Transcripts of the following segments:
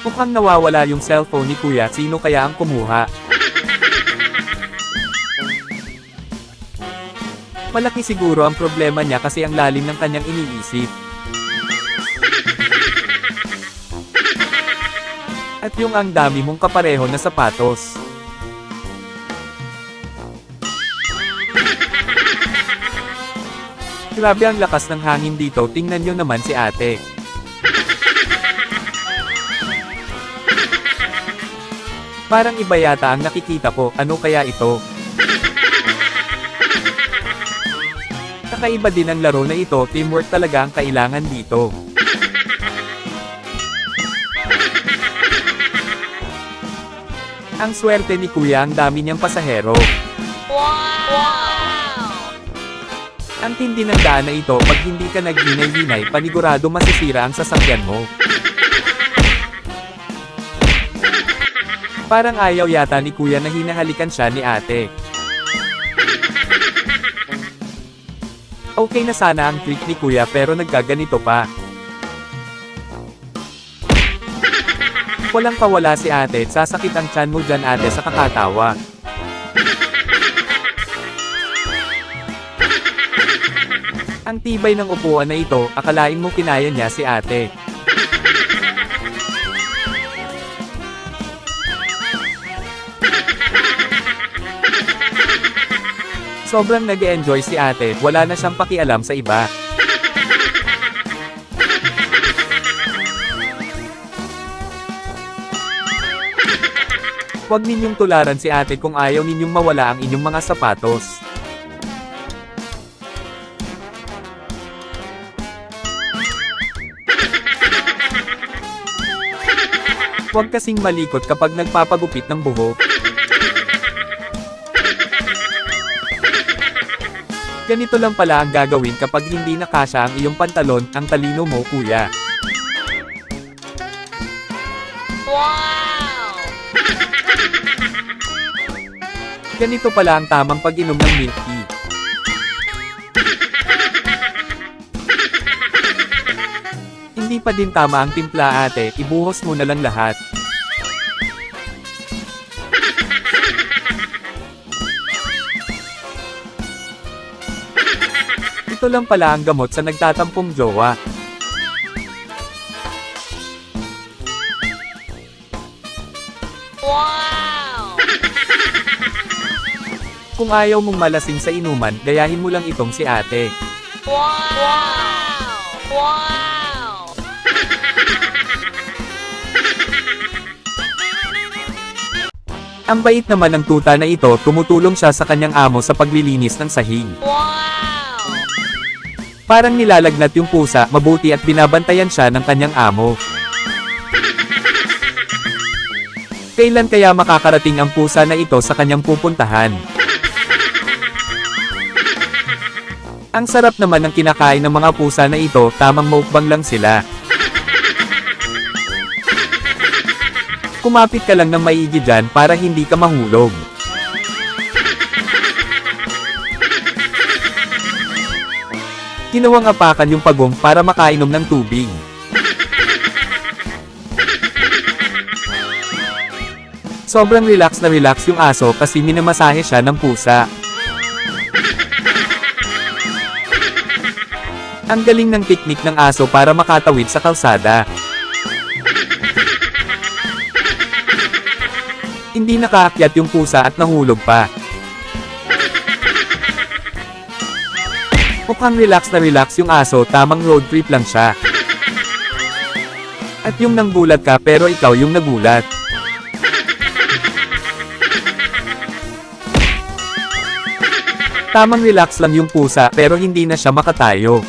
Mukhang nawawala yung cellphone ni Kuya, sino kaya ang kumuha? Malaki siguro ang problema niya kasi ang lalim ng kanyang iniisip. At yung ang dami mong kapareho na sapatos. Grabe ang lakas ng hangin dito, tingnan nyo naman si ate. Parang iba yata ang nakikita ko, ano kaya ito? Kakaiba din ang laro na ito, teamwork talaga ang kailangan dito. Ang swerte ni Kuya, ang dami niyang pasahero. Ang tindi ng daan na ito, pag hindi ka naghinay-hinay, panigurado masisira ang sasakyan mo. Parang ayaw yata ni Kuya na hinahalikan siya ni ate. Okay na sana ang trick ni Kuya pero nagkaganito pa. Walang kawala si ate, sasakit ang tiyan mo dyan ate sa kakatawa. Ang tibay ng upuan na ito, akalain mo kinaya niya si ate. Sobrang nag-enjoy si ate, wala na siyang pakialam sa iba. Huwag ninyong tularan si ate kung ayaw ninyong mawala ang inyong mga sapatos. Huwag kasing malikot kapag nagpapagupit ng buhok. Ganito lang pala ang gagawin kapag hindi nakasya ang iyong pantalon, ang talino mo, Kuya. Wow! Ganito pala ang tamang pag-inom ng milk tea. Hindi pa din tama ang timpla ate, ibuhos mo na lang lahat. Ito lang pala ang gamot sa nagtatampong jowa. Wow! Kung ayaw mong malasing sa inuman, gayahin mo lang itong si ate. Wow! Wow! Ang bait naman ng tuta na ito, tumutulong siya sa kanyang amo sa paglilinis ng sahig. Wow! Parang nilalagnat yung pusa, mabuti at binabantayan siya ng kanyang amo. Kailan kaya makakarating ang pusa na ito sa kanyang pupuntahan? Ang sarap naman ng kinakain ng mga pusa na ito, tamang mukbang lang sila. Kumapit ka lang ng maigi dyan para hindi ka mahulog. Ginawang apakan yung pagong para makainom ng tubig. Sobrang relax na relax yung aso kasi minamasahe siya ng pusa. Ang galing ng teknik ng aso para makatawid sa kalsada. Hindi nakaakyat yung pusa at nahulog pa. Mukhang relax na relax yung aso, tamang road trip lang siya. At yung nanggulat ka pero ikaw yung nagulat. Tamang relax lang yung pusa pero hindi na siya makatayo.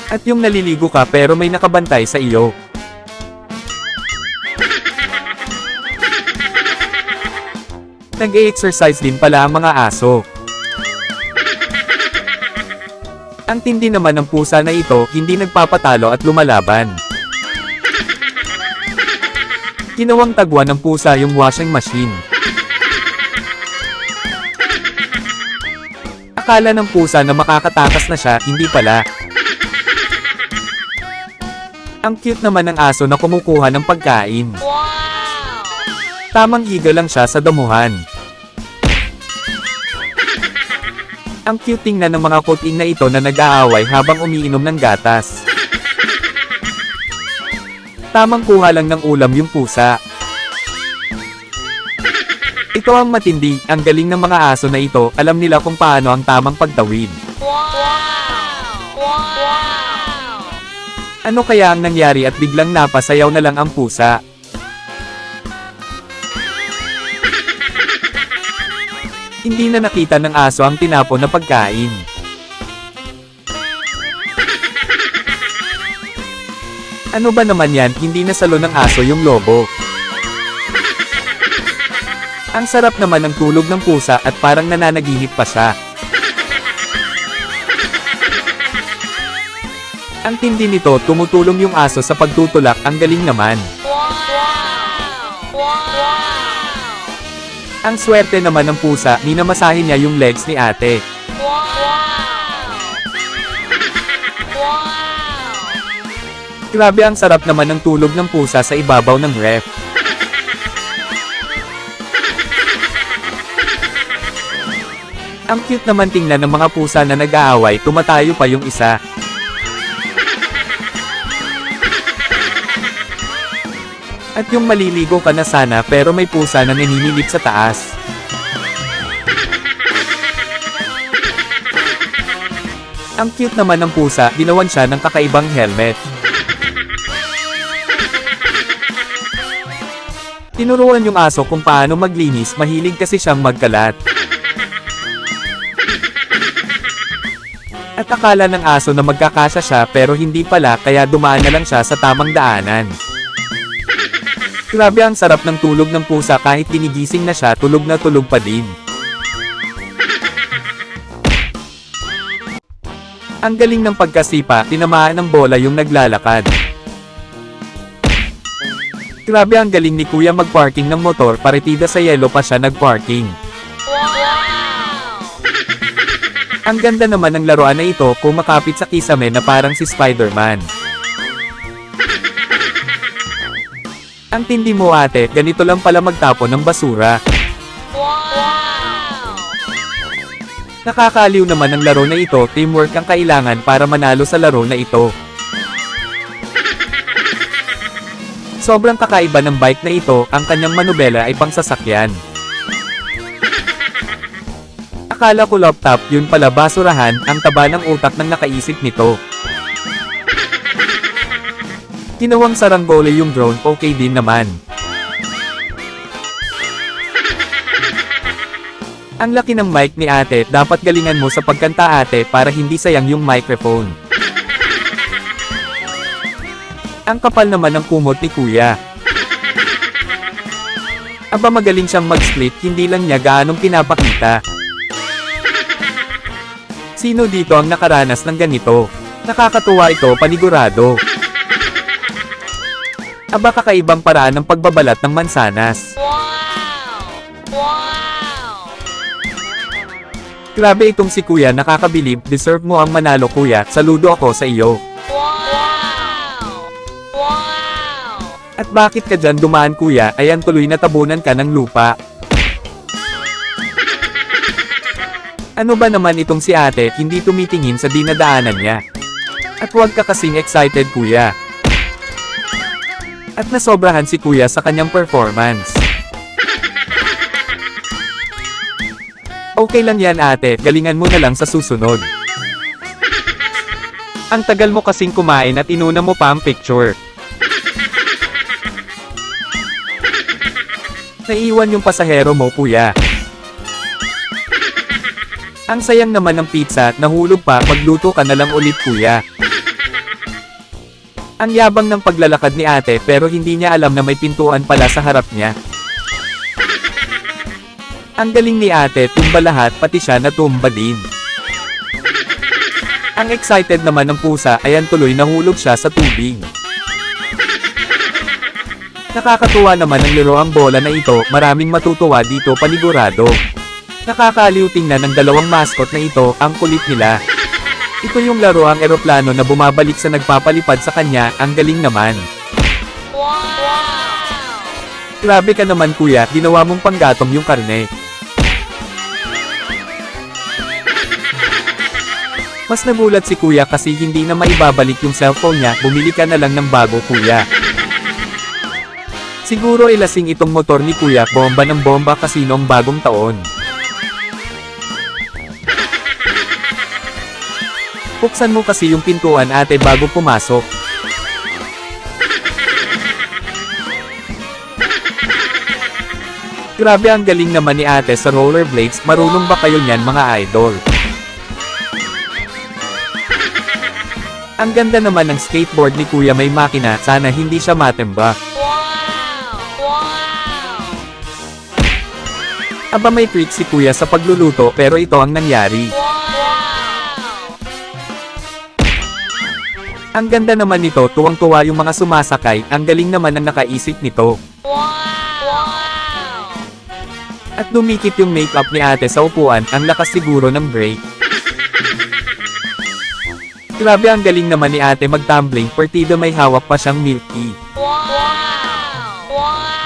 At yung naliligo ka pero may nakabantay sa iyo. Nag-e-exercise din pala ang mga aso. Ang tindi naman ng pusa na ito, hindi nagpapatalo at lumalaban. Ginawang tagwan ng pusa yung washing machine. Akala ng pusa na makakatakas na siya, hindi pala. Ang cute naman ng aso na kumukuha ng pagkain. Wow! Tamang higa lang siya sa damuhan. Ang cute tingnan ng mga kuting na ito na nag-aaway habang umiinom ng gatas. Tamang kuha lang ng ulam yung pusa. Ito ang matindi, ang galing ng mga aso na ito, alam nila kung paano ang tamang pagtawid. Wow! Wow! Ano kaya ang nangyari at biglang napasayaw na lang ang pusa? Hindi na nakita ng aso ang tinapon na pagkain. Ano ba naman yan, hindi nasalo ng aso yung lobo. Ang sarap naman ng tulog ng pusa at parang nananaginip pa siya. Ang tindi nito, tumutulong yung aso sa pagtutulak, ang galing naman. Wow! Wow! Ang swerte naman ng pusa, minamasahin niya yung legs ni ate. Wow! Wow! Grabe ang sarap naman ng tulog ng pusa sa ibabaw ng ref. Ang cute naman tingnan ng mga pusa na nag-aaway, tumatayo pa yung isa. At yung maliligo ka na sana pero may pusa na naninilip sa taas. Ang cute naman ng pusa, ginawan siya ng kakaibang helmet. Tinuruan yung aso kung paano maglinis, mahilig kasi siyang magkalat. At akala ng aso na magkakasya siya pero hindi pala, kaya dumaan na lang siya sa tamang daanan. Grabe ang sarap ng tulog ng pusa, kahit ginigising na siya, tulog na tulog pa din. Ang galing ng pagkasipa, tinamaan ng bola yung naglalakad. Grabe ang galing ni kuya magparking ng motor, paretida sa yelo pa siya nagparking. Wow! Ang ganda naman ng laruan na ito, kumakapit sa kisame na parang si Spider-Man. Ang tindi mo ate, ganito lang pala magtapon ng basura. Wow! Nakakaliw naman ang laro na ito, teamwork ang kailangan para manalo sa laro na ito. Sobrang kakaiba ng bike na ito, ang kanyang manubela ay pangsasakyan. Akala ko laptop, yun pala basurahan, ang taba ng utak ng nakaisip nito. Ginawang saranggole yung drone, okay din naman. Ang laki ng mic ni ate, dapat galingan mo sa pagkanta ate para hindi sayang yung microphone. Ang kapal naman ng kumot ni kuya. Aba magaling siyang mag-split, hindi lang niya gaanong pinapakita. Sino dito ang nakaranas ng ganito? Nakakatuwa ito, panigurado. Aba kakaibang paraan ng pagbabalat ng mansanas. Wow! Wow! Grabe itong si kuya, nakakabilib, deserve mo ang manalo kuya, saludo ako sa iyo. Wow! Wow! At bakit ka dyan dumaan kuya, ayan tuloy na tabunan ka ng lupa. Ano ba naman itong si ate, hindi tumitingin sa dinadaanan niya. At huwag ka kasing excited kuya. At nasobrahan si kuya sa kanyang performance. Okay lang yan ate, galingan mo na lang sa susunod. Ang tagal mo kasing kumain at inuna mo pa ang picture. Naiiwan yung pasahero mo kuya. Ang sayang naman ng pizza, nahulog pa, magluto ka na lang ulit kuya. Ang yabang ng paglalakad ni ate pero hindi niya alam na may pintuan pala sa harap niya. Ang galing ni ate, tumba lahat, pati siya natumba din. Ang excited naman ng pusa, ayan tuloy nahulog siya sa tubig. Nakakatuwa naman ang laro ang bola na ito, maraming matutuwa dito panigurado. Nakakaliw tingnan ng dalawang mascot na ito, ang kulit nila. Ito yung laro ang eroplano na bumabalik sa nagpapalipad sa kanya, ang galing naman. Wow! Grabe ka naman kuya, ginawa mong panggatong yung karne. Mas nagulat si kuya kasi hindi na maibabalik yung cellphone niya, bumili ka na lang ng bago kuya. Siguro ilasing itong motor ni kuya, bomba ng bomba kasi noong bagong taon. Buksan mo kasi yung pintuan ate bago pumasok. Grabe ang galing naman ni ate sa rollerblades, marunong ba kayo niyan mga idol? Ang ganda naman ng skateboard ni kuya, may makina, sana hindi siya matembak. Wow! Wow! Aba may trick si kuya sa pagluluto pero ito ang nangyari. Wow! Ang ganda naman nito, tuwang-tuwa yung mga sumasakay, ang galing naman ang nakaisip nito. Wow! At dumikit yung makeup ni ate sa upuan, ang lakas siguro ng brake. Grabe ang galing naman ni ate mag-tumbling, partido may hawak pa siyang milk tea. Wow! Wow!